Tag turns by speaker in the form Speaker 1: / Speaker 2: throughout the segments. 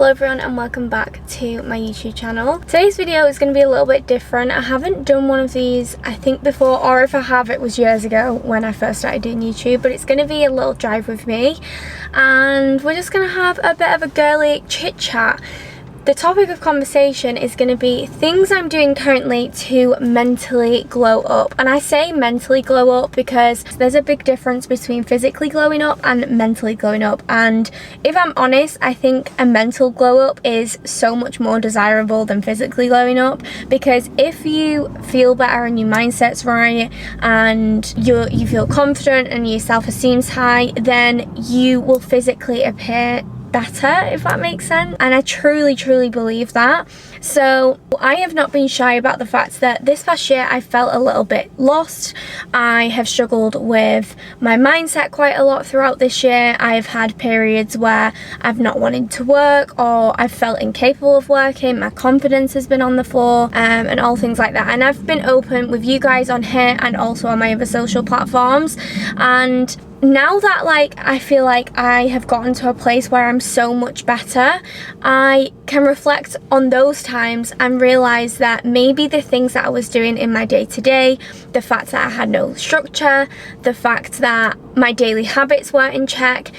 Speaker 1: Hello everyone and welcome back to my YouTube channel. Today's video is going to be a little bit different. I haven't done one of these I think before, or if I have it was years ago when I first started doing YouTube, but it's going to be a little drive with me and we're just going to have a bit of a girly chit chat. The topic of conversation is going to be things I'm doing currently to mentally glow up. And I say mentally glow up because there's a big difference between physically glowing up and mentally glowing up. And if I'm honest, I think a mental glow up is so much more desirable than physically glowing up, because if you feel better and your mindset's right and you feel confident and your self-esteem's high, then you will physically appear better, if that makes sense. And I truly believe that. So I have not been shy about the fact that this past year I felt a little bit lost. I have struggled with my mindset quite a lot throughout this year. I've had periods where I've not wanted to work, or I've felt incapable of working. My confidence has been on the floor, and all things like that. And I've been open with you guys on here and also on my other social platforms. And now that I feel like I have gotten to a place where I'm so much better, I can reflect on those times and realize that maybe the things that I was doing in my day-to-day, the fact that I had no structure, the fact that my daily habits weren't in check,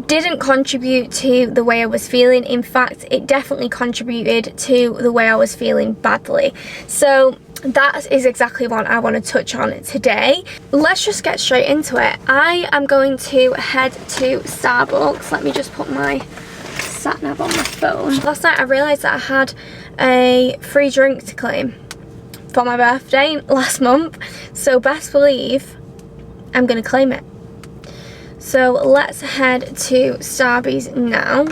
Speaker 1: didn't contribute to the way I was feeling. In fact, it definitely contributed to the way I was feeling badly. So that is exactly what I want to touch on today. Let's just get straight into it. I am going to head to Starbucks. Let me just put my sat nav on my phone. Last night I realised that I had a free drink to claim for my birthday last month, so best believe I'm going to claim it. So let's head to Starbucks now.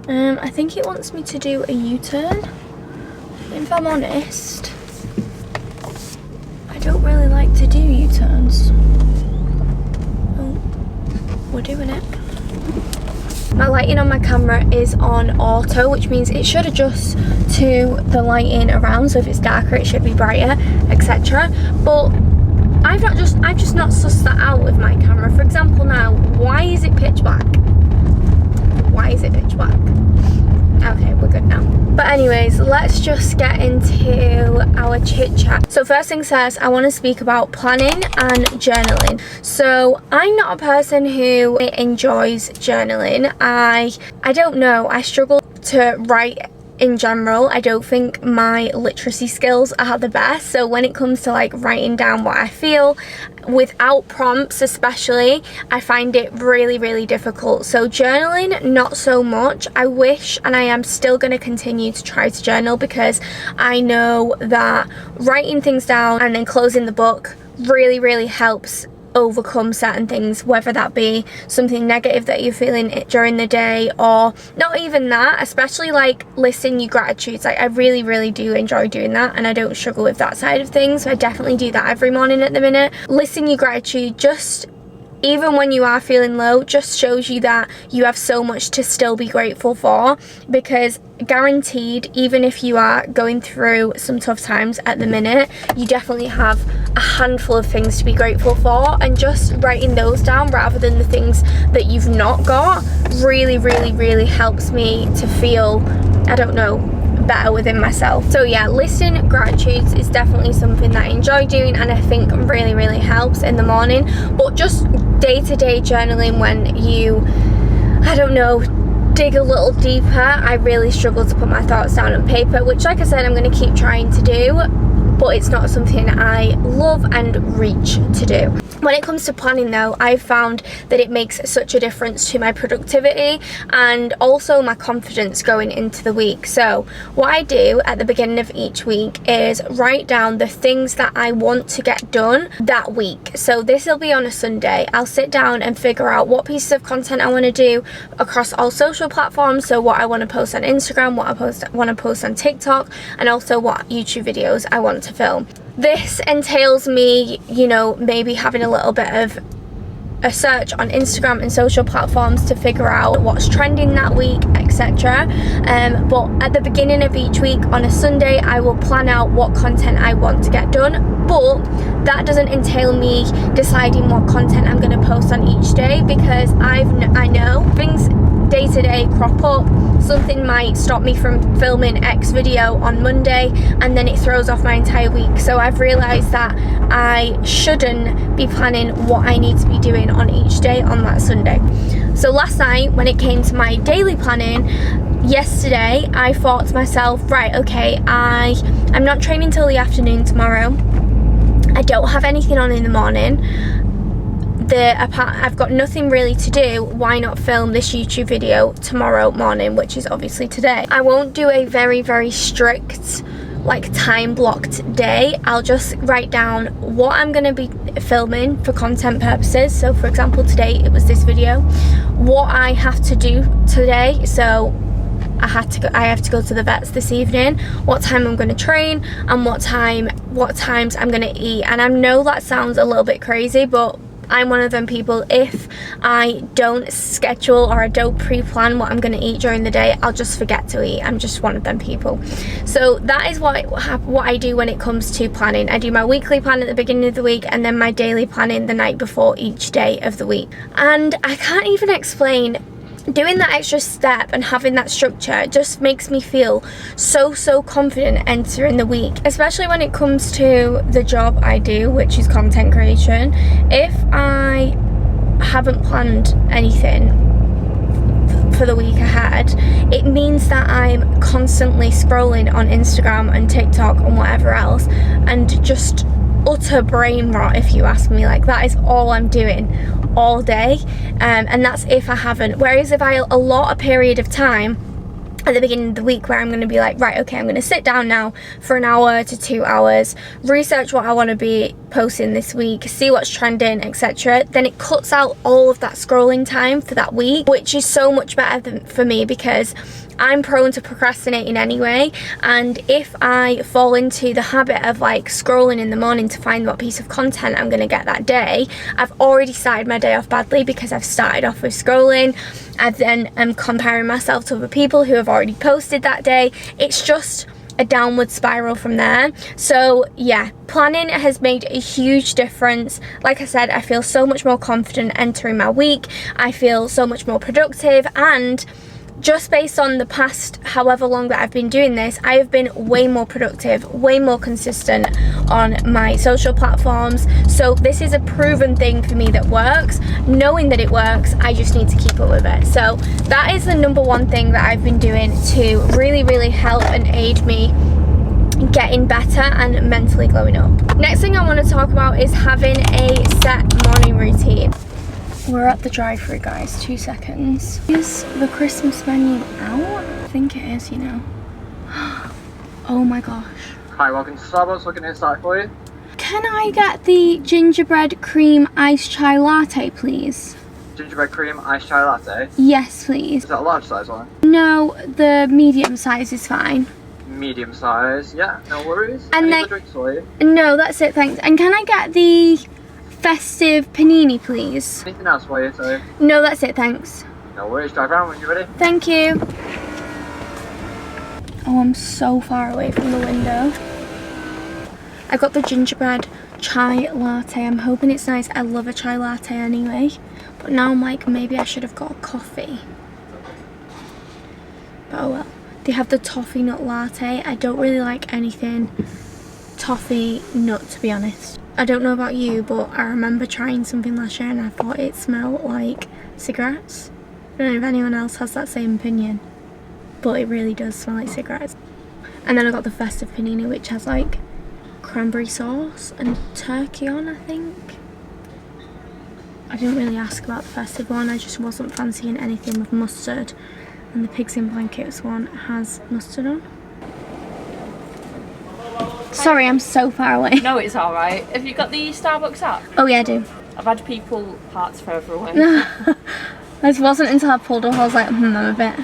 Speaker 1: I think it wants me to do a U-turn. If I'm honest, I don't really like to do U-turns. Oh, we're doing it. My lighting on my camera is on auto, which means it should adjust to the lighting around. So if it's darker, it should be brighter, etc. But I've just not sussed that out with my camera. For example, now, why is it pitch black? Why is it pitch black? Okay, we're good now. But anyways, let's just get into our chit chat. So first things first, I want to speak about planning and journaling. So I'm not a person who enjoys journaling. I don't know, I struggle to write in general. I don't think my literacy skills are the best. So when it comes to writing down what I feel without prompts especially, I find it really difficult. So journaling, not so much. I wish, and I am still going to continue to try to journal, because I know that writing things down and then closing the book really helps overcome certain things, whether that be something negative that you're feeling during the day, or not even that, especially listing your gratitudes. I really do enjoy doing that, and I don't struggle with that side of things. So I definitely do that every morning at the minute. Listing your gratitude, just even when you are feeling low, just shows you that you have so much to still be grateful for, because guaranteed, even if you are going through some tough times at the minute, you definitely have a handful of things to be grateful for, and just writing those down rather than the things that you've not got really helps me to feel, I don't know, better within myself. So yeah, listing gratitudes is definitely something that I enjoy doing, and I think really helps in the morning. But just day-to-day journaling, when you, I don't know, dig a little deeper, I really struggle to put my thoughts down on paper, which, like I said, I'm going to keep trying to do, but it's not something I love and reach to do. When it comes to planning though, I've found that it makes such a difference to my productivity and also my confidence going into the week. So what I do at the beginning of each week is write down the things that I want to get done that week. So this will be on a Sunday. I'll sit down and figure out what pieces of content I want to do across all social platforms. So what I want to post on Instagram, what I want to post on TikTok, and also what YouTube videos I want to film. This entails me, maybe having a little bit of a search on Instagram and social platforms to figure out what's trending that week, etc. But at the beginning of each week on a Sunday, I will plan out what content I want to get done. But that doesn't entail me deciding what content I'm going to post on each day, because I know things day-to-day crop up. Something might stop me from filming X video on Monday, and then it throws off my entire week. So I've realised that I shouldn't be planning what I need to be doing on each day on that Sunday. So last night, when it came to my daily planning, yesterday I thought to myself, right, okay, I'm not training till the afternoon tomorrow. I don't have anything on in the morning. I've got nothing really to do. Why not film this YouTube video tomorrow morning, which is obviously today. I won't do a very, very strict, like, time blocked day. I'll just write down what I'm going to be filming for content purposes. So for example, today it was this video. What I have to do today, so I have to go to the vets this evening, what time I'm going to train, and what times I'm going to eat. And I know that sounds a little bit crazy, but I'm one of them people, if I don't schedule or I don't pre-plan what I'm going to eat during the day, I'll just forget to eat. I'm just one of them people. So that is what I do when it comes to planning. I do my weekly plan at the beginning of the week, and then my daily planning the night before each day of the week. And I can't even explain, doing that extra step and having that structure just makes me feel so confident entering the week, especially when it comes to the job I do, which is content creation. If I haven't planned anything for the week ahead, it means that I'm constantly scrolling on Instagram and TikTok and whatever else, and just utter brain rot, if you ask me. Like, that is all I'm doing all day, and that's if I haven't. Whereas if I allot a period of time at the beginning of the week where I'm going to be like, right, okay, I'm going to sit down now for an hour to 2 hours, research what I want to be posting this week, see what's trending, etc., then it cuts out all of that scrolling time for that week, which is so much better for me, because I'm prone to procrastinating anyway. And if I fall into the habit of like scrolling in the morning to find what piece of content I'm going to get that day, I've already started my day off badly, because I've started off with scrolling. I then am comparing myself to other people who have already posted that day. It's just a downward spiral from there. So yeah, planning has made a huge difference. Like I said, I feel so much more confident entering my week. I feel so much more productive, and just based on the past however long that I've been doing this, I have been way more productive, way more consistent on my social platforms. So this is a proven thing for me that works. Knowing that it works, I just need to keep up with it. So that is the number one thing that I've been doing to really help and aid me getting better and mentally glowing up. Next thing I want to talk about is having a set morning routine. We're at the drive-thru, guys. 2 seconds. Is the Christmas menu out? I think it is, you know. Oh my gosh.
Speaker 2: Hi, welcome to Starbucks. Looking inside for you.
Speaker 1: Can I get the gingerbread cream iced chai latte, please?
Speaker 2: Gingerbread cream iced chai latte?
Speaker 1: Yes, please.
Speaker 2: Is that a large size one?
Speaker 1: No, the medium size is fine.
Speaker 2: Medium size, yeah, no worries.
Speaker 1: And
Speaker 2: Any
Speaker 1: then,
Speaker 2: other drinks for you?
Speaker 1: No, that's it, thanks. And can I get the festive panini, please?
Speaker 2: Anything else for you, sorry?
Speaker 1: No, that's it, thanks.
Speaker 2: No worries, drive around when you're ready.
Speaker 1: Thank you. Oh, I'm so far away from the window. I got the gingerbread chai latte. I'm hoping it's nice. I love a chai latte anyway. But now I'm like, maybe I should have got a coffee. But oh well. They have the toffee nut latte. I don't really like anything toffee nut, to be honest. I don't know about you, but I remember trying something last year and I thought it smelled like cigarettes. I don't know if anyone else has that same opinion, but it really does smell like cigarettes. And then I got the festive panini, which has like cranberry sauce and turkey on, I think. I didn't really ask about the festive one, I just wasn't fancying anything with mustard. And the pigs in blankets one has mustard on. Sorry, I'm so far away.
Speaker 3: No, it's alright. Have you got the Starbucks app?
Speaker 1: Oh yeah, I do.
Speaker 3: I've had people parts further away.
Speaker 1: This wasn't until I pulled up I was like, I'm a bit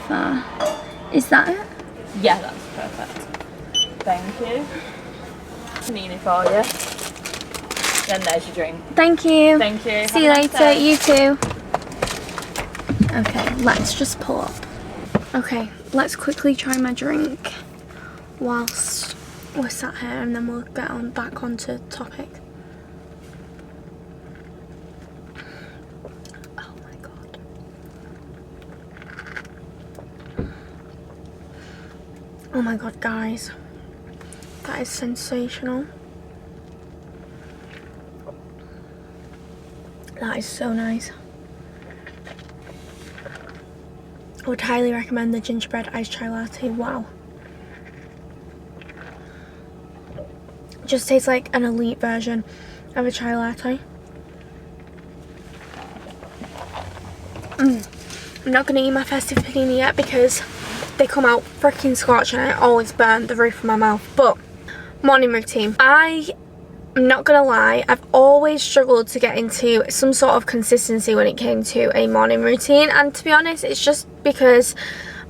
Speaker 1: far. Is that it?
Speaker 3: Yeah, that's perfect. Thank you. Panini for you. Then there's your drink.
Speaker 1: Thank you.
Speaker 3: Thank you.
Speaker 1: See you later. You too. Okay, let's just pull up. Okay, let's quickly try my drink whilst we're sat here, and then we'll get on back onto topic. Oh my god. Oh my god, guys. That is sensational. That is so nice. I would highly recommend the gingerbread iced chai latte. Wow. It just tastes like an elite version of a chai latte. I'm not going to eat my festive panini yet because they come out freaking scorching and I always burn the roof of my mouth. But morning routine. I'm not gonna lie, I've always struggled to get into some sort of consistency when it came to a morning routine, and to be honest, it's just because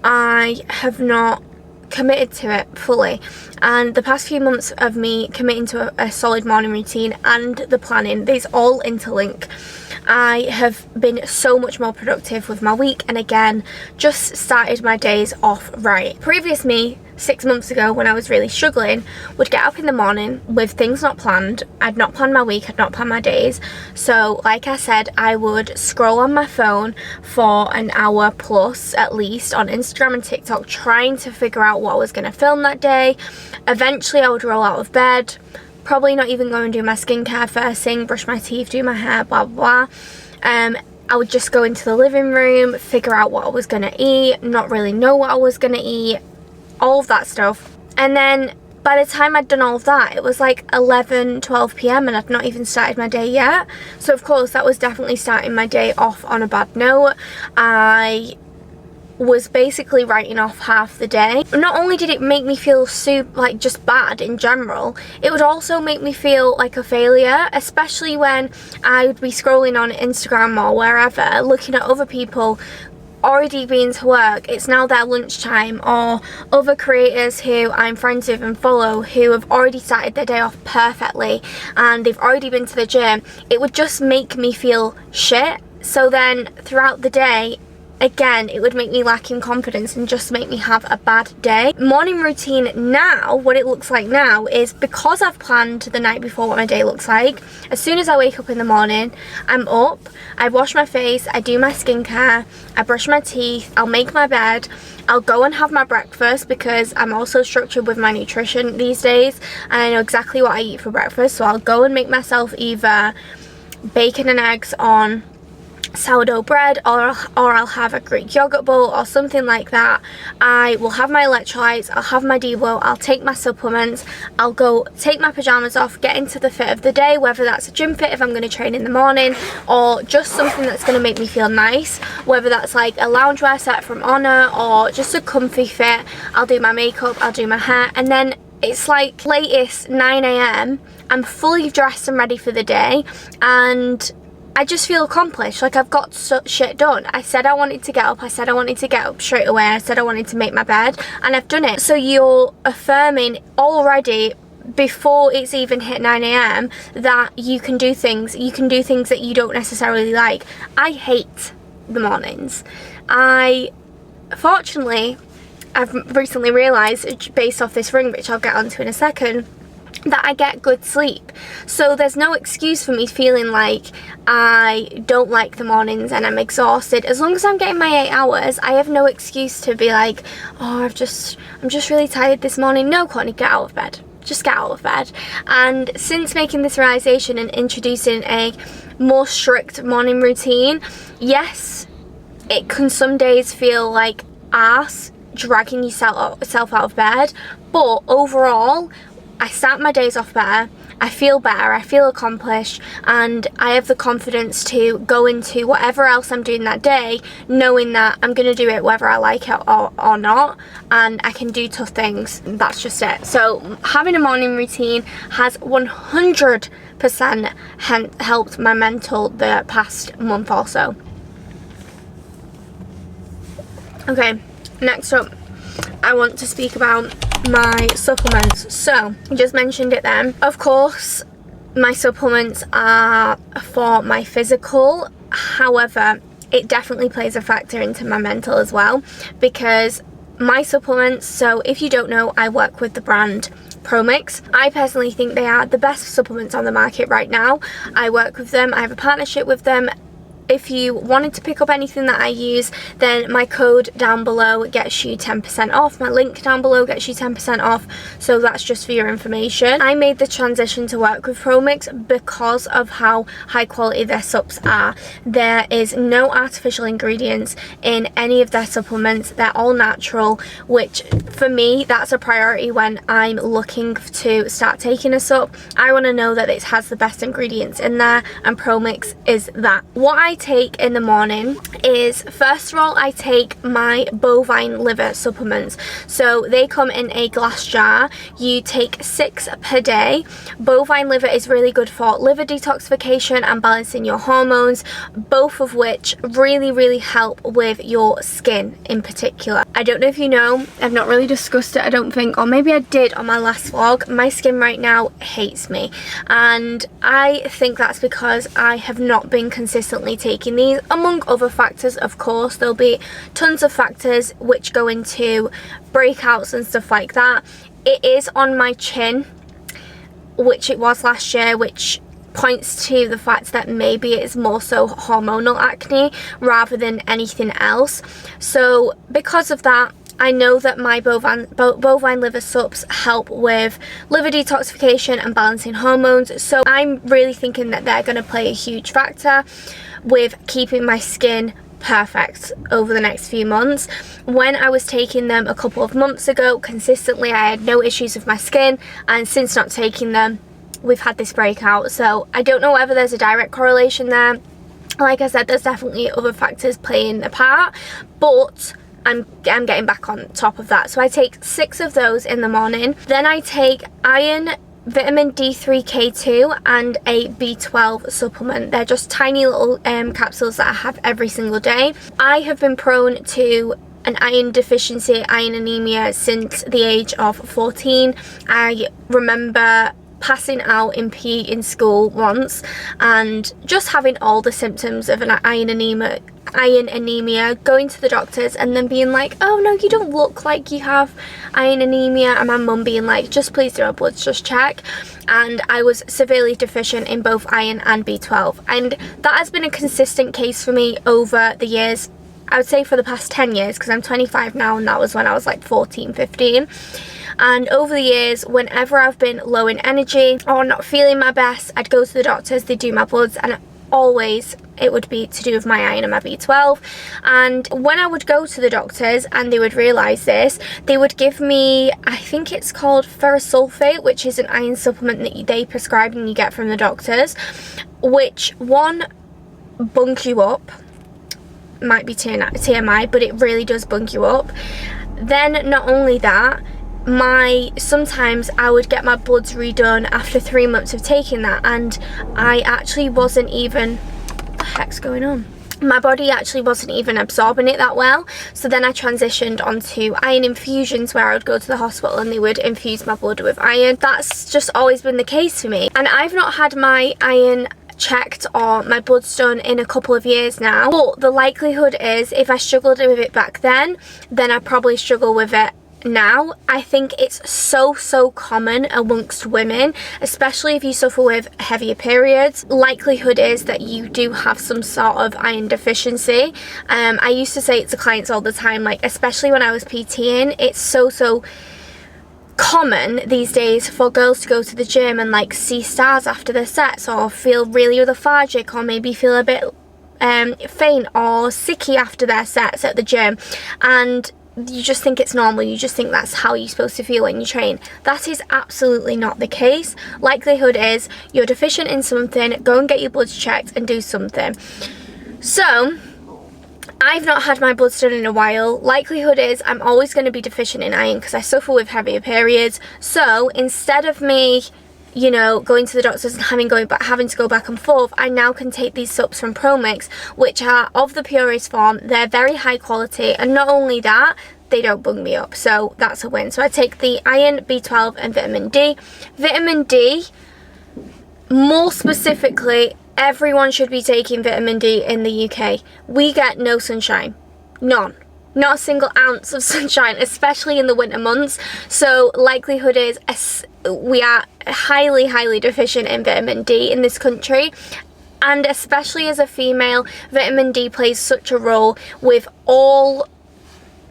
Speaker 1: I have not committed to it fully. And the past few months of me committing to a solid morning routine and the planning, these all interlink. I have been so much more productive with my week, and again, just started my days off right. Previous me, 6 months ago, when I was really struggling, would get up in the morning with things not planned. I'd not planned my week, I'd not planned my days. So like I said, I would scroll on my phone for an hour plus at least on Instagram and TikTok, trying to figure out what I was going to film that day. Eventually I would roll out of bed, probably not even go and do my skincare first thing, brush my teeth, do my hair, blah blah blah. I would just go into the living room, figure out what I was going to eat, not really know what I was going to eat, all of that stuff. And then by the time I'd done all of that, it was like 11-12 p.m. and I'd not even started my day yet. So of course that was definitely starting my day off on a bad note. I was basically writing off half the day. Not only did it make me feel like just bad in general, it would also make me feel like a failure, especially when I would be scrolling on Instagram or wherever, looking at other people already been to work, it's now their lunchtime, or other creators who I'm friends with and follow who have already started their day off perfectly and they've already been to the gym. It would just make me feel shit. So then throughout the day, again, it would make me lack in confidence and just make me have a bad day. Morning routine now, what it looks like now is, because I've planned the night before what my day looks like, as soon as I wake up in the morning, I'm up, I wash my face, I do my skincare, I brush my teeth, I'll make my bed, I'll go and have my breakfast because I'm also structured with my nutrition these days and I know exactly what I eat for breakfast. So I'll go and make myself either bacon and eggs on sourdough bread, or I'll have a Greek yogurt bowl or something like that. I will have my electrolytes, I'll have my Devo, I'll take my supplements, I'll go take my pajamas off, get into the fit of the day, whether that's a gym fit if I'm going to train in the morning, or just something that's going to make me feel nice, whether that's like a loungewear set from Oner or just a comfy fit. I'll do my makeup, I'll do my hair, and then it's like latest 9 a.m. I'm fully dressed and ready for the day, and I just feel accomplished, like I've got shit done. I said I wanted to get up, I said I wanted to get up straight away, I said I wanted to make my bed, and I've done it. So you're affirming already before it's even hit 9 a.m. that you can do things that you don't necessarily like. I hate the mornings. Fortunately, I've recently realised, based off this ring, which I'll get onto in a second, that I get good sleep. So there's no excuse for me feeling like I don't like the mornings and I'm exhausted. As long as I'm getting my 8 hours, I have no excuse to be like, oh, I'm just really tired this morning. No, Courtney, get out of bed. Just get out of bed. And since making this realisation and introducing a more strict morning routine, yes, it can some days feel like arse dragging yourself out of bed, but overall, I start my days off better, I feel better, I feel accomplished, and I have the confidence to go into whatever else I'm doing that day knowing that I'm going to do it whether I like it or not, and I can do tough things. That's just it. So having a morning routine has 100% helped my mental the past month or so. Okay, next up, I want to speak about my supplements. So I just mentioned it then. Of course, my supplements are for my physical, however, it definitely plays a factor into my mental as well, because my supplements, so if you don't know, I work with the brand ProMix. I personally think they are the best supplements on the market right now. I work with them, I have a partnership with them. if you wanted to pick up anything that I use, then my code down below gets you 10% off. My link down below gets you 10% off. So that's just for your information. I made the transition to work with ProMix because of how high quality their subs are. There is no artificial ingredients in any of their supplements. They're all natural, which for me, that's a priority when I'm looking to start taking a sup. I want to know that it has the best ingredients in there, and ProMix is that. What I take in the morning is, first of all, I take my bovine liver supplements. So they come in a glass jar. You take 6 per day. Bovine liver is really good for liver detoxification and balancing your hormones, both of which really help with your skin in particular. I don't know if you know, I've not really discussed it, I don't think, or maybe I did on my last vlog. My skin right now hates me, and I think that's because I have not been consistently taking these, among other factors. Of course, there'll be tons of factors which go into breakouts and stuff like that. It is on my chin, which it was last year, which points to the fact that maybe it's more so hormonal acne rather than anything else. So because of that, I know that my bovine liver sups help with liver detoxification and balancing hormones, so I'm really thinking that they're going to play a huge factor with keeping my skin perfect over the next few months. When I was taking them a couple of months ago consistently, I had no issues with my skin, and since not taking them, we've had this breakout. So I don't know whether there's a direct correlation there. Like I said, there's definitely other factors playing a part, but I'm getting back on top of that. So I take 6 of those in the morning. Then I take iron, vitamin D3, K2 and a B12 supplement. They're just tiny little capsules that I have every single day. I have been prone to an iron deficiency, iron anemia, since the age of 14. I remember passing out in PE in school once and just having all the symptoms of an iron anemia, going to the doctors and then being like, oh no, you don't look like you have iron anemia, and my mum being like, just please do our bloods, just check. And I was severely deficient in both iron and B12, and that has been a consistent case for me over the years. I would say for the past 10 years, because I'm 25 now, and that was when I was like 14, 15. And over the years, whenever I've been low in energy or not feeling my best, I'd go to the doctors, they'd do my bloods, and always it would be to do with my iron and my B12. And when I would go to the doctors and they would realise this, they would give me, I think it's called ferrous sulfate, which is an iron supplement that they prescribe and you get from the doctors, which one, bunks you up. Might be TMI, but it really does bunk you up. Then not only that, sometimes I would get my bloods redone after 3 months of taking that, and I actually wasn't even, what the heck's going on? My body actually wasn't even absorbing it that well. So then I transitioned onto iron infusions, where I would go to the hospital and they would infuse my blood with iron. That's just always been the case for me, and I've not had my iron checked or my bloods done in a couple of years now, but the likelihood is if I struggled with it back then I probably struggle with it now. I think it's so common amongst women, especially if you suffer with heavier periods. Likelihood is that you do have some sort of iron deficiency. I used to say it to clients all the time, like especially when I was PTing, it's so common these days for girls to go to the gym and like see stars after their sets, or feel really lethargic, or maybe feel a bit faint or sicky after their sets at the gym, and you just think it's normal. You just think that's how you're supposed to feel when you train. That is absolutely not the case. Likelihood is you're deficient in something, go and get your bloods checked and do something. So I've not had my bloods done in a while. Likelihood is I'm always going to be deficient in iron because I suffer with heavier periods. So instead of me, you know, going to the doctors and having to go back and forth, I now can take these subs from ProMix, which are of the purest form. They're very high quality, and not only that, they don't bung me up, so that's a win. So I take the iron, B12 and vitamin D. Vitamin D, more specifically, everyone should be taking vitamin D in the UK. We get no sunshine, none. Not a single ounce of sunshine, especially in the winter months. So likelihood is we are highly deficient in vitamin D in this country. And especially as a female, vitamin D plays such a role with all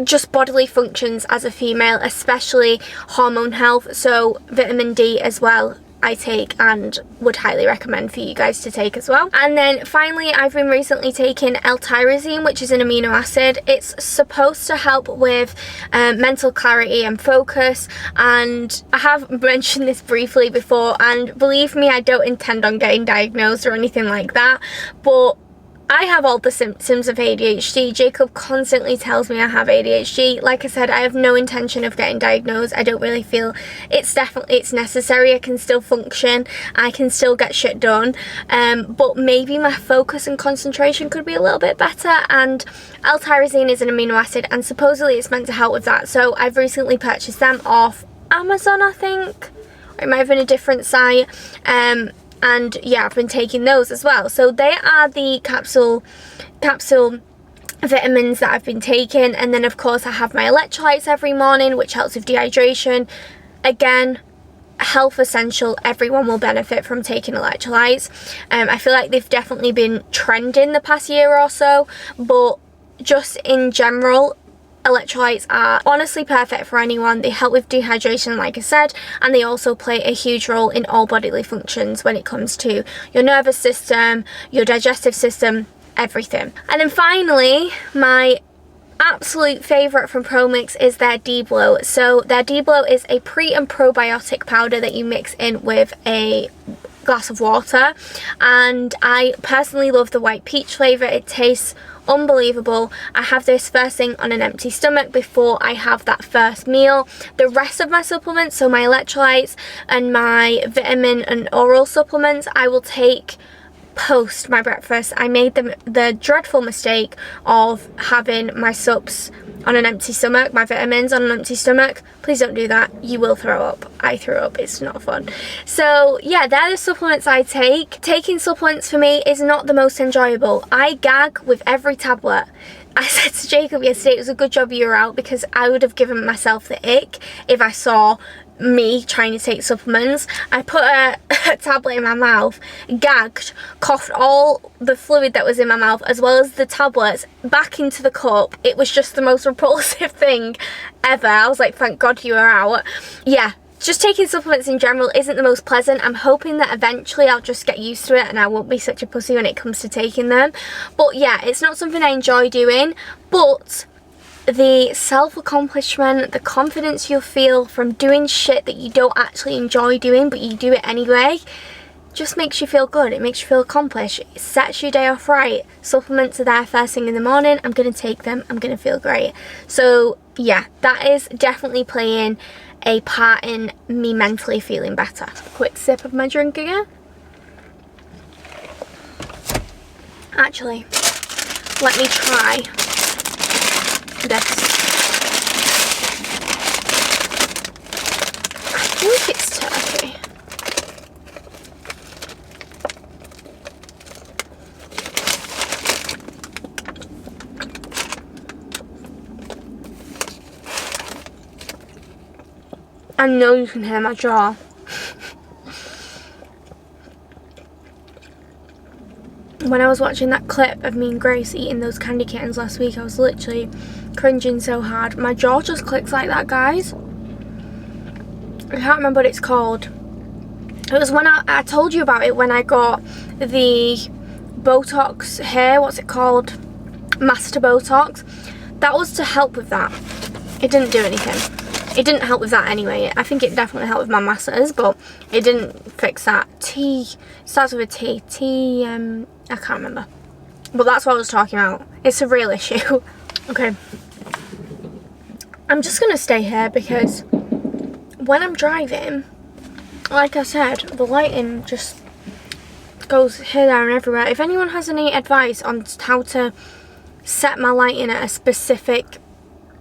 Speaker 1: just bodily functions as a female, especially hormone health. So vitamin D as well I take and would highly recommend for you guys to take as well. And then finally, I've been recently taking L-tyrosine, which is an amino acid. It's supposed to help with mental clarity and focus, and I have mentioned this briefly before, and believe me, I don't intend on getting diagnosed or anything like that, but I have all the symptoms of ADHD. Jacob constantly tells me I have ADHD. Like I said, I have no intention of getting diagnosed. I don't really feel it's necessary. I can still function. I can still get shit done. But maybe my focus and concentration could be a little bit better. And L-tyrosine is an amino acid, and supposedly it's meant to help with that. So I've recently purchased them off Amazon, I think. Or it might have been a different site. And yeah, I've been taking those as well. So they are the capsule vitamins that I've been taking. And then of course I have my electrolytes every morning, which helps with dehydration. Again, health essential. Everyone will benefit from taking electrolytes. I feel like they've definitely been trending the past year or so, but just in general, electrolytes are honestly perfect for anyone. They help with dehydration, like I said, and they also play a huge role in all bodily functions when it comes to your nervous system, your digestive system, everything. And then finally, my absolute favourite from ProMix is their D-Blow. So their D-Blow is a pre and probiotic powder that you mix in with a glass of water, and I personally love the white peach flavour. It tastes unbelievable. I have this first thing on an empty stomach before I have that first meal. The rest of my supplements, so my electrolytes and my vitamin and oral supplements, I will take post my breakfast. I made the dreadful mistake of having my sups on an empty stomach, my vitamins on an empty stomach. Please don't do that. You will throw up. I threw up. It's not fun. So yeah, they're the supplements I take. Taking supplements for me is not the most enjoyable. I gag with every tablet. I said to Jacob yesterday, it was a good job you were out, because I would have given myself the ick if I saw me trying to take supplements. I put a tablet in my mouth, gagged, coughed all the fluid that was in my mouth as well as the tablets back into the cup. It was just the most repulsive thing ever. I was like, thank God you were out. Yeah, just taking supplements in general isn't the most pleasant. I'm hoping that eventually I'll just get used to it and I won't be such a pussy when it comes to taking them. But yeah, it's not something I enjoy doing, but the self-accomplishment, the confidence you'll feel from doing shit that you don't actually enjoy doing but you do it anyway, just makes you feel good. It makes you feel accomplished. It sets your day off right. Supplements are there first thing in the morning. I'm going to take them. I'm going to feel great. So yeah, that is definitely playing a part in me mentally feeling better. Quick sip of my drink again. Actually, let me try this. I think it's turkey. I know you can hear my jaw. When I was watching that clip of me and Grace eating those candy kittens last week, I was literally cringing so hard. My jaw just clicks like that, guys. I can't remember what it's called. It was when I told you about it when I got the Botox hair. What's it called? Master Botox. That was to help with that. It didn't do anything. It didn't help with that anyway. I think it definitely helped with my masseters, but it didn't fix that. Starts with a T. I can't remember. But that's what I was talking about. It's a real issue. Okay. I'm just going to stay here because when I'm driving, like I said, the lighting just goes here, there and everywhere. If anyone has any advice on how to set my lighting at a specific,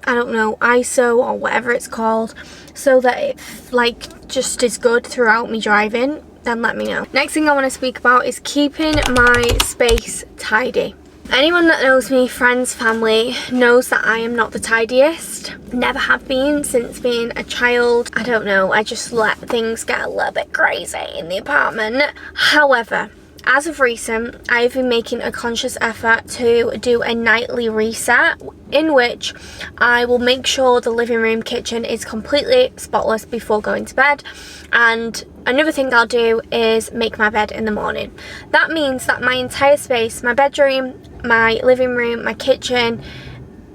Speaker 1: I don't know, ISO or whatever it's called, so that it like just is good throughout me driving, then let me know. Next thing I want to speak about is keeping my space tidy. Anyone that knows me, friends, family, knows that I am not the tidiest. Never have been since being a child. I don't know, I just let things get a little bit crazy in the apartment. However, as of recent, I've been making a conscious effort to do a nightly reset in which I will make sure the living room kitchen is completely spotless before going to bed. And another thing I'll do is make my bed in the morning. That means that my entire space, my bedroom, my living room, my kitchen,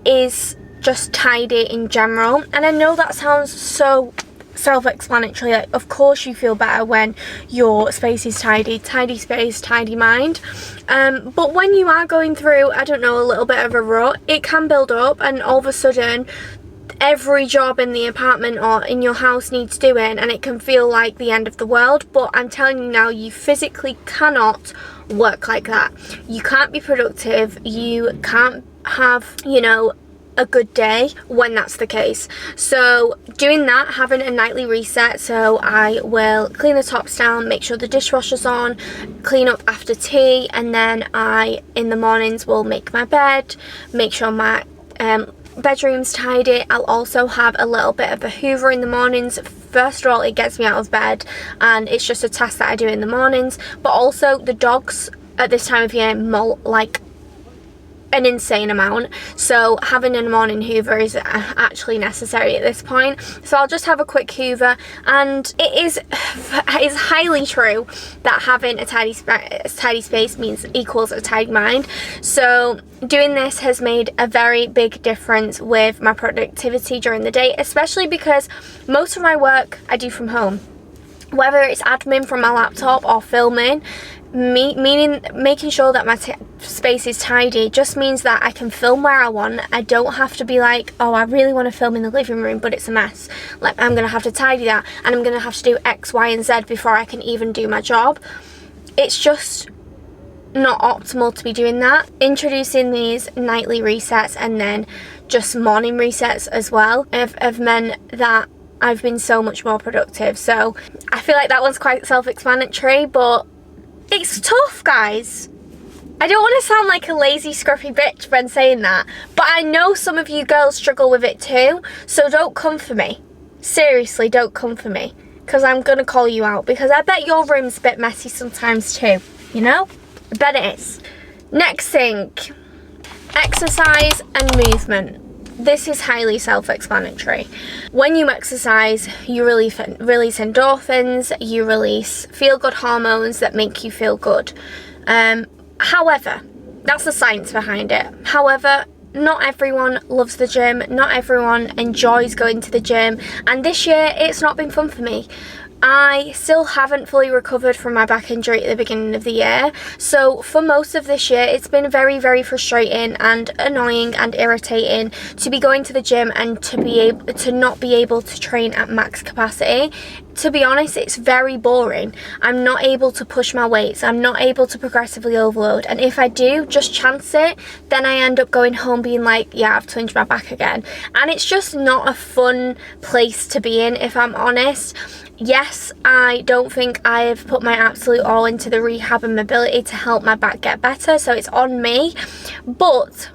Speaker 1: is just tidy in general. And I know that sounds so self-explanatory, like of course you feel better when your space is tidy space, tidy mind, but when you are going through, I don't know, a little bit of a rut, it can build up, and all of a sudden every job in the apartment or in your house needs doing, and it can feel like the end of the world. But I'm telling you now, you physically cannot work like that. You can't be productive, you can't have, you know, a good day when that's the case. So doing that, having a nightly reset, so I will clean the tops down, make sure the dishwasher's on, clean up after tea, and then I in the mornings will make my bed, make sure my bedroom's tidy. I'll also have a little bit of a hoover in the mornings. First of all, it gets me out of bed, and it's just a task that I do in the mornings. But also the dogs at this time of year molt like an insane amount, so having a morning hoover is actually necessary at this point. So I'll just have a quick hoover, and it's highly true that having a tidy space means equals a tidy mind. So doing this has made a very big difference with my productivity during the day, especially because most of my work I do from home, whether it's admin from my laptop or filming. Meaning making sure that my space is tidy just means that I can film where I want. I don't have to be like, oh, I really want to film in the living room but it's a mess, like I'm gonna have to tidy that, and I'm gonna have to do X, Y and Z before I can even do my job. It's just not optimal to be doing that. Introducing these nightly resets and then just morning resets as well have meant that I've been so much more productive. So I feel like that one's quite self-explanatory, but it's tough, guys. I don't want to sound like a lazy, scruffy bitch when saying that, but I know some of you girls struggle with it too, so don't come for me. Seriously, don't come for me, because I'm going to call you out, because I bet your room's a bit messy sometimes too, you know? I bet it is. Next thing, exercise and movement. This is highly self-explanatory. When you exercise, you release endorphins, you release feel-good hormones that make you feel good. However, that's the science behind it. However, not everyone loves the gym, not everyone enjoys going to the gym, and this year it's not been fun for me. I still haven't fully recovered from my back injury at the beginning of the year, so for most of this year it's been very, very frustrating and annoying and irritating to be going to the gym and to not be able to train at max capacity. To be honest, it's very boring. I'm not able to push my weights, I'm not able to progressively overload, and if I do just chance it, then I end up going home being like, yeah, I've twinged my back again, and it's just not a fun place to be in, if I'm honest. Yes, I don't think I've put my absolute all into the rehab and mobility to help my back get better, so it's on me, but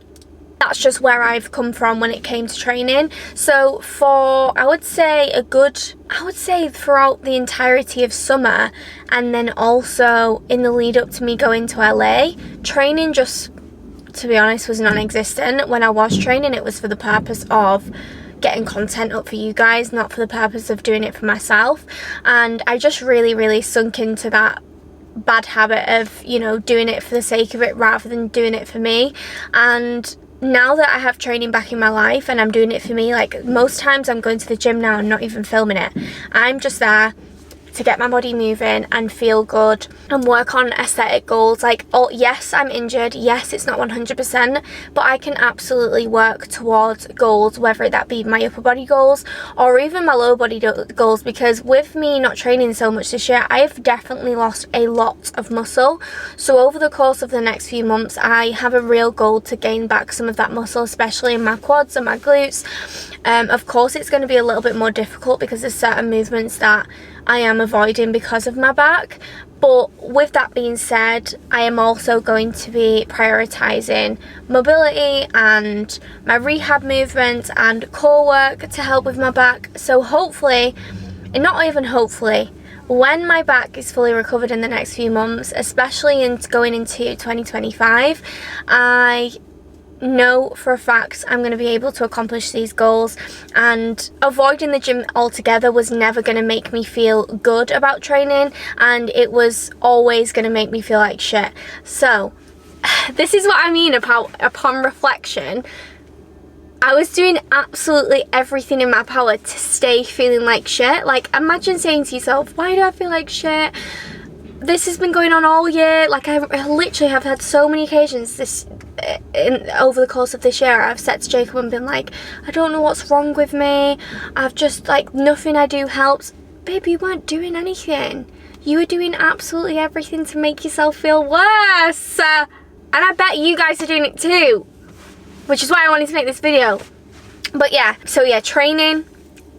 Speaker 1: that's just where I've come from when it came to training. So for, I would say throughout the entirety of summer, and then also in the lead up to me going to LA, training just, to be honest, was non-existent. When I was training, it was for the purpose of getting content up for you guys, not for the purpose of doing it for myself. And I just really sunk into that bad habit of, you know, doing it for the sake of it rather than doing it for me. And now that I have training back in my life and I'm doing it for me, like most times I'm going to the gym now and not even filming it. I'm just there to get my body moving and feel good and work on aesthetic goals. Like, oh yes, I'm injured, yes, it's not 100%, but I can absolutely work towards goals, whether that be my upper body goals or even my lower body goals, because with me not training so much this year, I've definitely lost a lot of muscle. So over the course of the next few months, I have a real goal to gain back some of that muscle, especially in my quads and my glutes. Of course, it's going to be a little bit more difficult because there's certain movements that I am avoiding because of my back. But with that being said, I am also going to be prioritizing mobility and my rehab movements and core work to help with my back. So hopefully, and not even hopefully, when my back is fully recovered in the next few months, especially going into 2025, I know for a fact I'm going to be able to accomplish these goals, and avoiding the gym altogether was never going to make me feel good about training, and it was always going to make me feel like shit. So this is what I mean about upon reflection. I was doing absolutely everything in my power to stay feeling like shit. Like, imagine saying to yourself, why do I feel like shit? This has been going on all year. Like, I literally have had so many occasions over the course of this year. I've said to Jacob and been like, I don't know what's wrong with me. I've just, like, nothing I do helps. Babe, you weren't doing anything. You were doing absolutely everything to make yourself feel worse. And I bet you guys are doing it too, which is why I wanted to make this video. But yeah, so yeah, training,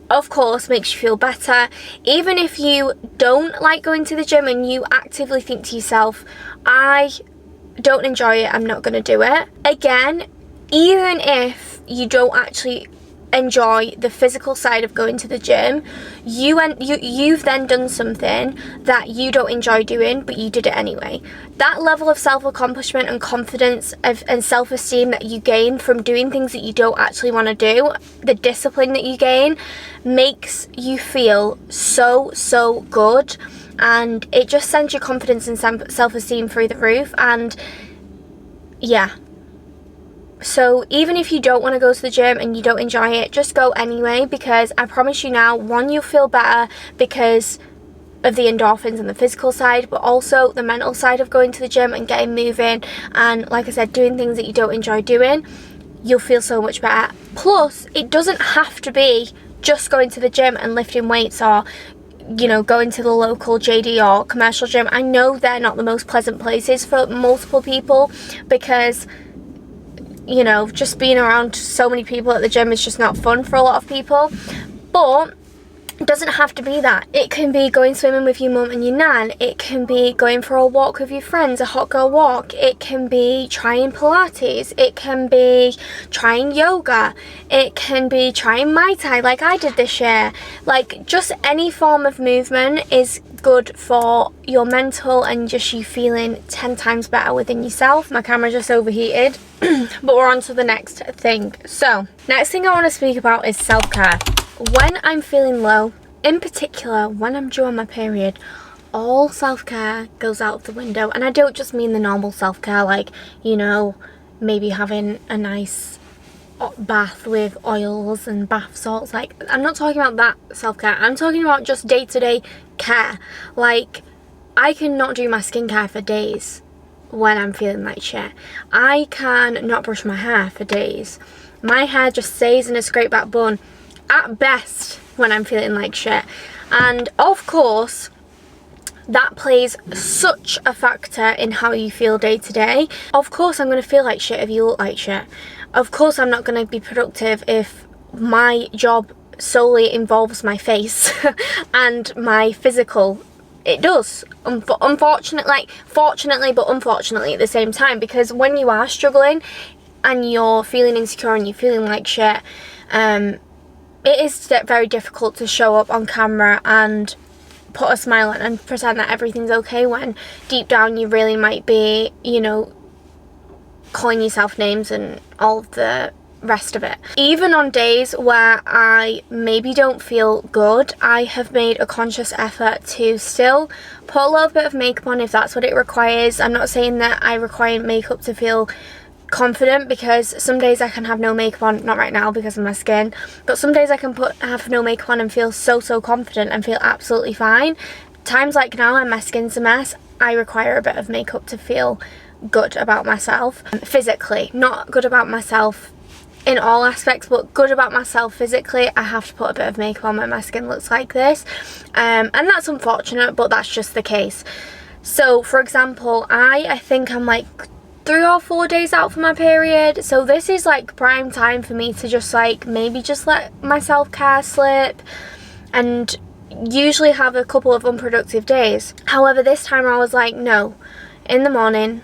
Speaker 1: of course, makes you feel better. Even if you don't like going to the gym and you actively think to yourself, I don't enjoy it, I'm not going to do it. Again, even if you don't actually enjoy the physical side of going to the gym, you've then done something that you don't enjoy doing, but you did it anyway. That level of self-accomplishment and confidence and self-esteem that you gain from doing things that you don't actually want to do, the discipline that you gain, makes you feel so good, and it just sends your confidence and self-esteem through the roof. And yeah, so even if you don't want to go to the gym and you don't enjoy it, just go anyway, because I promise you now, one, you'll feel better because of the endorphins and the physical side, but also the mental side of going to the gym and getting moving, and like I said, doing things that you don't enjoy doing, you'll feel so much better. Plus, it doesn't have to be just going to the gym and lifting weights, or, you know, going to the local JD or commercial gym. I know they're not the most pleasant places for multiple people, because, you know, just being around so many people at the gym is just not fun for a lot of people. But it doesn't have to be that. It can be going swimming with your mum and your nan. It can be going for a walk with your friends, a hot girl walk. It can be trying Pilates. It can be trying yoga. It can be trying Muay Thai like I did this year. Like, just any form of movement is good for your mental and just you feeling 10 times better within yourself. My camera just overheated. But we're on to the next thing. So, next thing I want to speak about is self-care. When I'm feeling low, in particular when I'm due on my period, all self-care goes out of the window. And I don't just mean the normal self-care, like, you know, maybe having a nice bath with oils and bath salts. Like, I'm not talking about that self-care. I'm talking about just day-to-day care. Like, I cannot do my skincare for days when I'm feeling like shit. I can not brush my hair for days. My hair just stays in a straight back bun at best when I'm feeling like shit. And of course, that plays such a factor in how you feel day to day. Of course, I'm going to feel like shit if you look like shit. Of course, I'm not going to be productive if my job solely involves my face and my physical. It does, unfortunately, fortunately, but unfortunately at the same time, because when you are struggling and you're feeling insecure and you're feeling like shit, it is very difficult to show up on camera and put a smile on and pretend that everything's okay, when deep down you really might be, you know, calling yourself names and all of the rest of it. Even on days where I maybe don't feel good, I have made a conscious effort to still put a little bit of makeup on if that's what it requires. I'm not saying that I require makeup to feel confident, because some days I can have no makeup on, not right now because of my skin, but some days I can have no makeup on and feel so confident and feel absolutely fine. Times like now when my skin's a mess, I require a bit of makeup to feel good about myself physically. Not good about myself in all aspects, but good about myself physically. I have to put a bit of makeup on when my skin looks like this, and that's unfortunate, but that's just the case. So for example, I think I'm like 3 or 4 days out for my period, so this is like prime time for me to just like maybe just let my self-care slip and usually have a couple of unproductive days. However, this time I was like, no, in the morning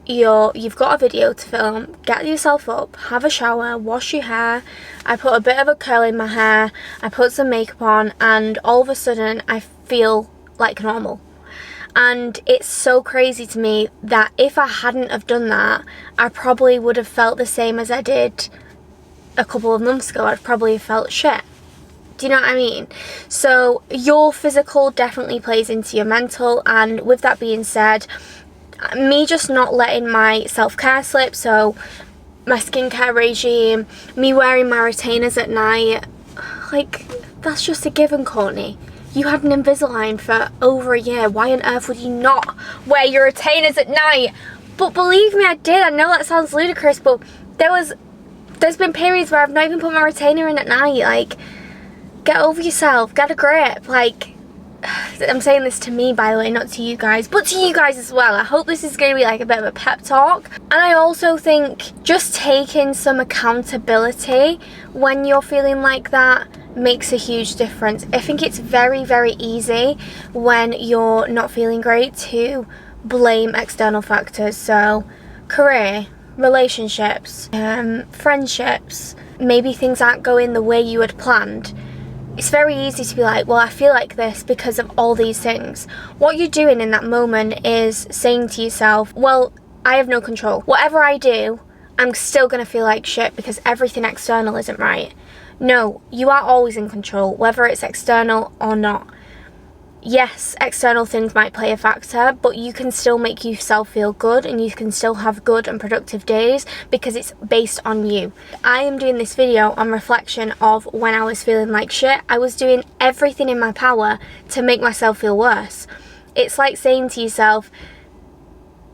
Speaker 1: you've got a video to film, get yourself up, have a shower, wash your hair. I put a bit of a curl in my hair, I put some makeup on, and all of a sudden I feel like normal. And it's so crazy to me that if I hadn't have done that, I probably would have felt the same as I did a couple of months ago. I'd probably have felt shit. Do you know what I mean? So your physical definitely plays into your mental, and with that being said, me just not letting my self-care slip, so my skincare regime, me wearing my retainers at night, like, that's just a given, Courtney. You had an Invisalign for over a year. Why on earth would you not wear your retainers at night? But believe me, I did. I know that sounds ludicrous, but there's been periods where I've not even put my retainer in at night. Like, get over yourself, get a grip. Like, I'm saying this to me, by the way, not to you guys, but to you guys as well. I hope this is going to be like a bit of a pep talk. And I also think just taking some accountability when you're feeling like that makes a huge difference. I think it's very, very easy when you're not feeling great to blame external factors. So career, relationships, friendships, maybe things aren't going the way you had planned. It's very easy to be like, well, I feel like this because of all these things. What you're doing in that moment is saying to yourself, well, I have no control. Whatever I do, I'm still going to feel like shit because everything external isn't right. No, you are always in control, whether it's external or not. Yes, external things might play a factor, but you can still make yourself feel good and you can still have good and productive days because it's based on you. I am doing this video on reflection of when I was feeling like shit. I was doing everything in my power to make myself feel worse. It's like saying to yourself,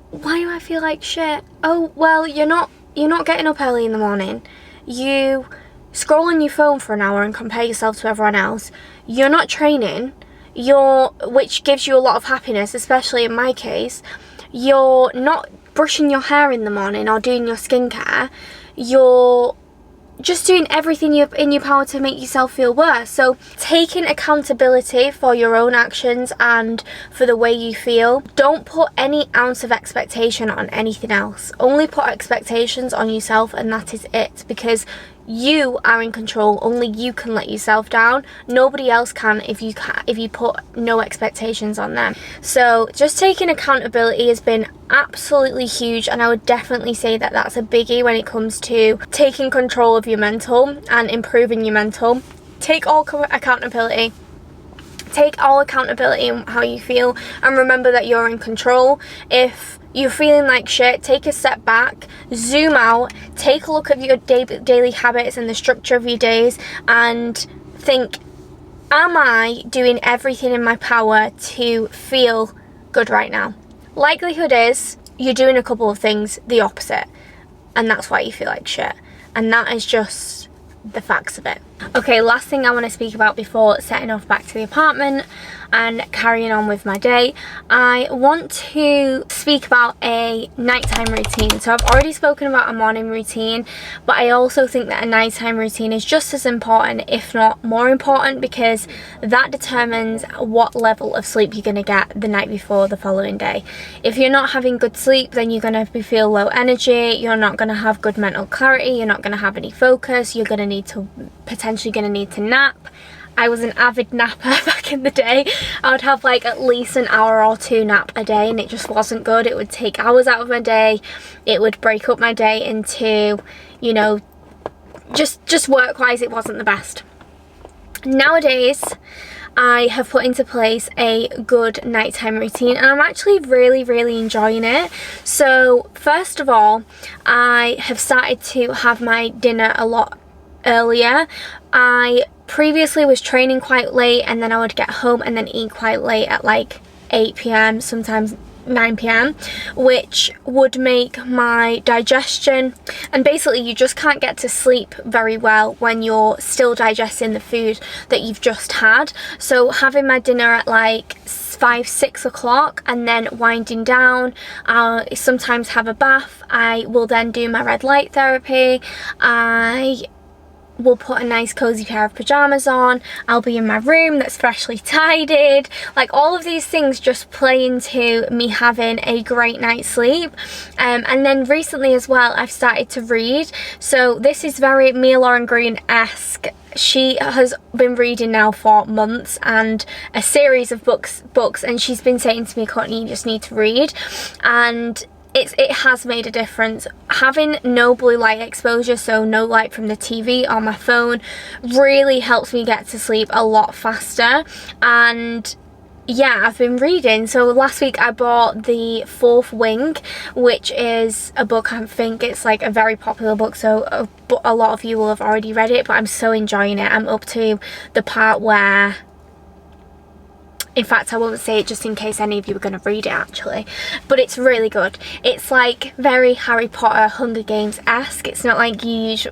Speaker 1: why do I feel like shit? Oh, well, you're not getting up early in the morning. You scroll on your phone for an hour and compare yourself to everyone else. You're not training. Which gives you a lot of happiness, especially in my case. You're not brushing your hair in the morning or doing your skincare. You're just doing everything in your power to make yourself feel worse. So taking accountability for your own actions and for the way you feel. Don't put any ounce of expectation on anything else. Only put expectations on yourself, and that is it, because you are in control. Only you can let yourself down. Nobody else can if you put no expectations on them. So just taking accountability has been absolutely huge, and I would definitely say that that's a biggie when it comes to taking control of your mental and improving your mental. Take all accountability. Take all accountability in how you feel, and remember that you're in control. If you're feeling like shit, take a step back, zoom out, take a look at your daily habits and the structure of your days, and think, am I doing everything in my power to feel good right now? Likelihood is you're doing a couple of things the opposite, and that's why you feel like shit. And that is just the facts of it. Okay, last thing I want to speak about before setting off back to the apartment and carrying on with my day, I want to speak about a nighttime routine. So I've already spoken about a morning routine, but I also think that a nighttime routine is just as important, if not more important, because that determines what level of sleep you're going to get the night before the following day. If you're not having good sleep, then you're going to feel low energy, you're not going to have good mental clarity, you're not going to have any focus, you're going to need to potentially need to nap. I was an avid napper back in the day. I would have like at least an hour or two nap a day, and it just wasn't good. It would take hours out of my day. It would break up my day into, you know, just work-wise, it wasn't the best. Nowadays, I have put into place a good nighttime routine, and I'm actually really enjoying it. So first of all, I have started to have my dinner a lot earlier. I previously was training quite late, and then I would get home and then eat quite late at like 8 p.m, sometimes 9 p.m, which would make my digestion, and basically you just can't get to sleep very well when you're still digesting the food that you've just had. So having my dinner at like 5-6 o'clock and then winding down, sometimes have a bath. I will then do my red light therapy. I will put a nice cozy pair of pajamas on. I'll be in my room that's freshly tidied. Like, all of these things just play into me having a great night's sleep. And then recently as well, I've started to read. So this is very Mia Lauren Green-esque. She has been reading now for months, and a series of books, and she's been saying to me, Courtney, you just need to read. And it has made a difference. Having no blue light exposure, so no light from the TV or my phone, really helps me get to sleep a lot faster. And yeah, I've been reading. So last week I bought The Fourth Wing, which is a book, I think it's like a very popular book, so a lot of you will have already read it, but I'm so enjoying it. I'm up to the part where, in fact, I won't say it just in case any of you are going to read it actually, but it's really good. It's like very Harry Potter, Hunger Games-esque. It's not like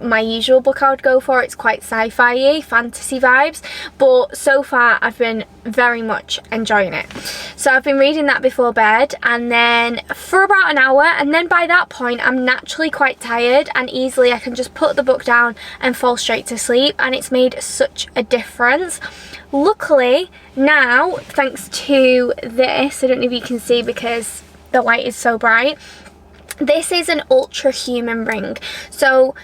Speaker 1: my usual book I would go for. It's quite sci-fi-y, fantasy vibes, but so far I've been very much enjoying it. So I've been reading that before bed, and then for about an hour, and then by that point I'm naturally quite tired, and easily I can just put the book down and fall straight to sleep, and it's made such a difference. Luckily now, thanks to this, I don't know if you can see because the light is so bright, this is an ultra human ring. So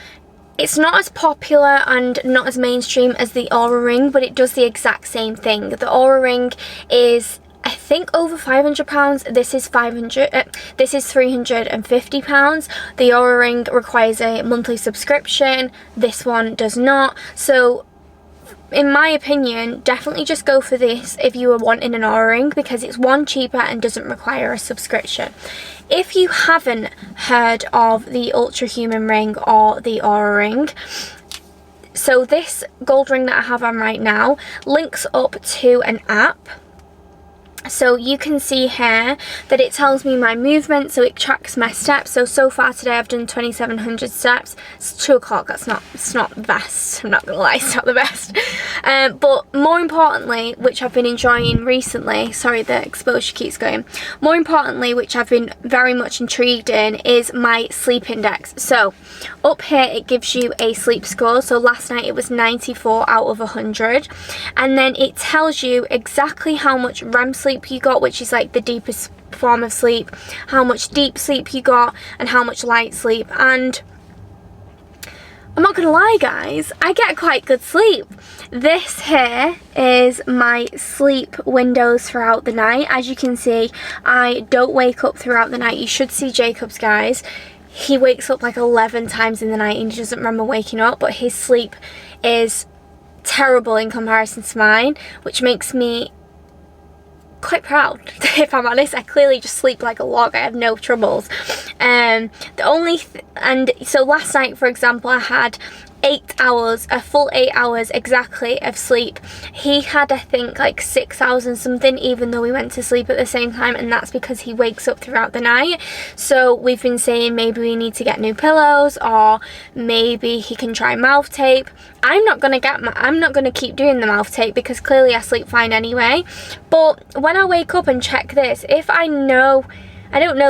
Speaker 1: it's not as popular and not as mainstream as the Oura ring, but it does the exact same thing. The Oura ring is, I think, over £500. This is this is £350. The Oura ring requires a monthly subscription. This one does not. So in my opinion, definitely just go for this if you are wanting an Oura ring, because it's one, cheaper, and doesn't require a subscription. If you haven't heard of the Ultra Human ring or the Oura ring, so this gold ring that I have on right now links up to an app. So you can see here that it tells me my movement, so it tracks my steps. So far today I've done 2,700 steps. It's 2 o'clock, it's not the best, I'm not gonna lie, it's not the best. But more importantly, which I've been enjoying recently, sorry the exposure keeps going, more importantly, which I've been very much intrigued in, is my sleep index. So up here it gives you a sleep score. So last night it was 94 out of 100, and then it tells you exactly how much REM sleep you got, which is like the deepest form of sleep, how much deep sleep you got, and how much light sleep. And I'm not gonna lie guys, I get quite good sleep. This here is my sleep windows throughout the night. As you can see, I don't wake up throughout the night. You should see Jacob's, guys. He wakes up like 11 times in the night and he doesn't remember waking up, but his sleep is terrible in comparison to mine, which makes me quite proud, if I'm honest. I clearly just sleep like a log. I have no troubles. So last night, for example, I had 8 hours, a full 8 hours exactly of sleep. He had, I think, like 6 hours and something, even though we went to sleep at the same time, and that's because he wakes up throughout the night. So we've been saying maybe we need to get new pillows, or maybe he can try mouth tape. I'm not gonna keep doing the mouth tape because clearly I sleep fine anyway. But when I wake up and check this, if I don't know,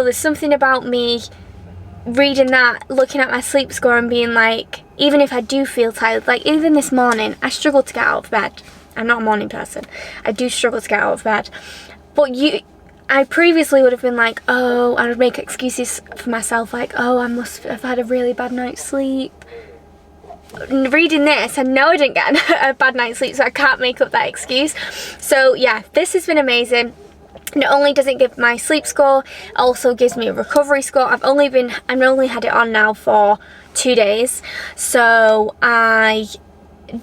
Speaker 1: there's something about me reading that, looking at my sleep score and being like, even if I do feel tired, like even this morning, I struggled to get out of bed. I'm not a morning person. I do struggle to get out of bed. But I previously would have been like, oh, I would make excuses for myself, like, oh, I must have had a really bad night's sleep. Reading this, I know I didn't get a bad night's sleep, so I can't make up that excuse. So yeah, this has been amazing. Not only does it give my sleep score, it also gives me a recovery score. I've only had it on now for 2 days, so I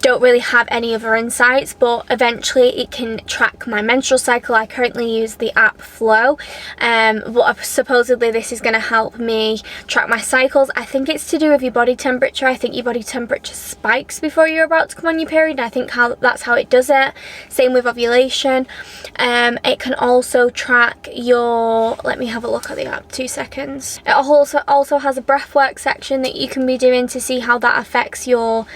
Speaker 1: don't really have any other insights, but eventually it can track my menstrual cycle. I currently use the app Flow, but supposedly this is going to help me track my cycles. I think it's to do with your body temperature. I think your body temperature spikes before you're about to come on your period, and I think that's how it does it. Same with ovulation. It can also track your, let me have a look at the app, 2 seconds. It also has a breathwork section that you can be doing to see how that affects your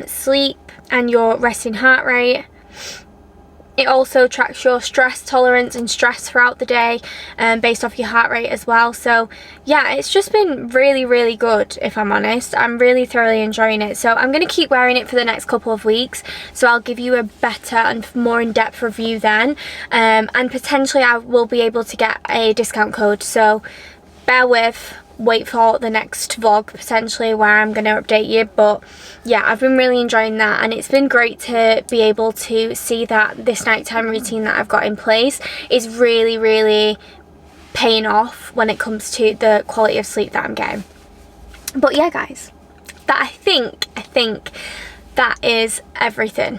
Speaker 1: sleep and your resting heart rate. It also tracks your stress tolerance and stress throughout the day, based off your heart rate as well. So yeah, it's just been really, really good, if I'm honest. I'm really thoroughly enjoying it. So I'm going to keep wearing it for the next couple of weeks. So I'll give you a better and more in-depth review then. And potentially I will be able to get a discount code. So bear with. Wait for the next vlog potentially where I'm going to update you. But yeah, I've been really enjoying that, and it's been great to be able to see that this nighttime routine that I've got in place is really, really paying off when it comes to the quality of sleep that I'm getting. But yeah guys, that I think that is everything,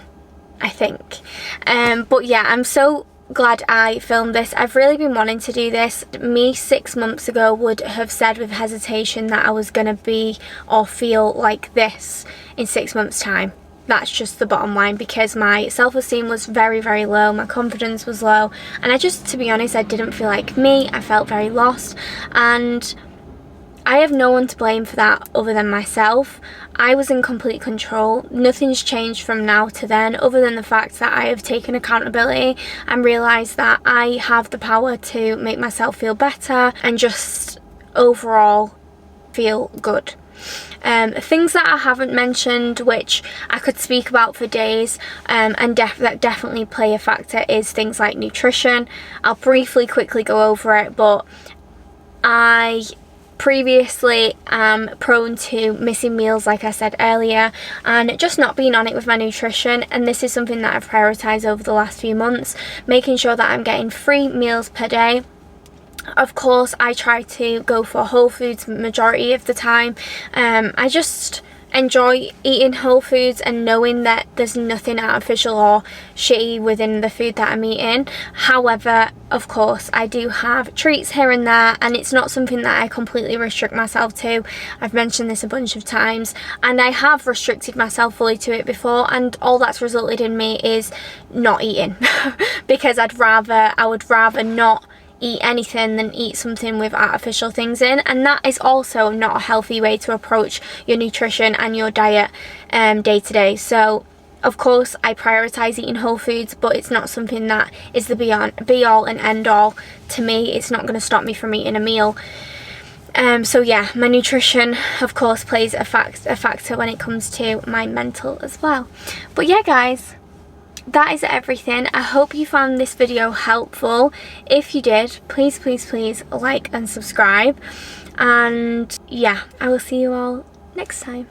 Speaker 1: I think. But yeah, I'm so glad I filmed this. I've really been wanting to do this. Me 6 months ago would have said with hesitation that I was gonna be or feel like this in 6 months time. That's just the bottom line, because my self-esteem was very, very low, my confidence was low, and I just, to be honest, I didn't feel like me. I felt very lost, and I have no one to blame for that other than myself. I was in complete control. Nothing's changed from now to then, other than the fact that I have taken accountability and realised that I have the power to make myself feel better and just overall feel good. Things that I haven't mentioned, which I could speak about for days, and that definitely play a factor, is things like nutrition. I'll briefly quickly go over it, but I previously am prone to missing meals, like I said earlier, and just not being on it with my nutrition, and this is something that I've prioritised over the last few months, making sure that I'm getting 3 meals per day. Of course, I try to go for whole foods majority of the time. I just enjoy eating whole foods and knowing that there's nothing artificial or shitty within the food that I'm eating. However, of course, I do have treats here and there, and it's not something that I completely restrict myself to. I've mentioned this a bunch of times, and I have restricted myself fully to it before, and all that's resulted in me is not eating because I would rather not eat anything than eat something with artificial things in, and that is also not a healthy way to approach your nutrition and your diet day to day. So of course I prioritize eating whole foods, but it's not something that is the be all and end all to me. It's not going to stop me from eating a meal. So yeah, my nutrition of course plays a factor when it comes to my mental as well. But yeah guys, that is everything. I hope you found this video helpful. If you did, please like and subscribe, and yeah, I will see you all next time.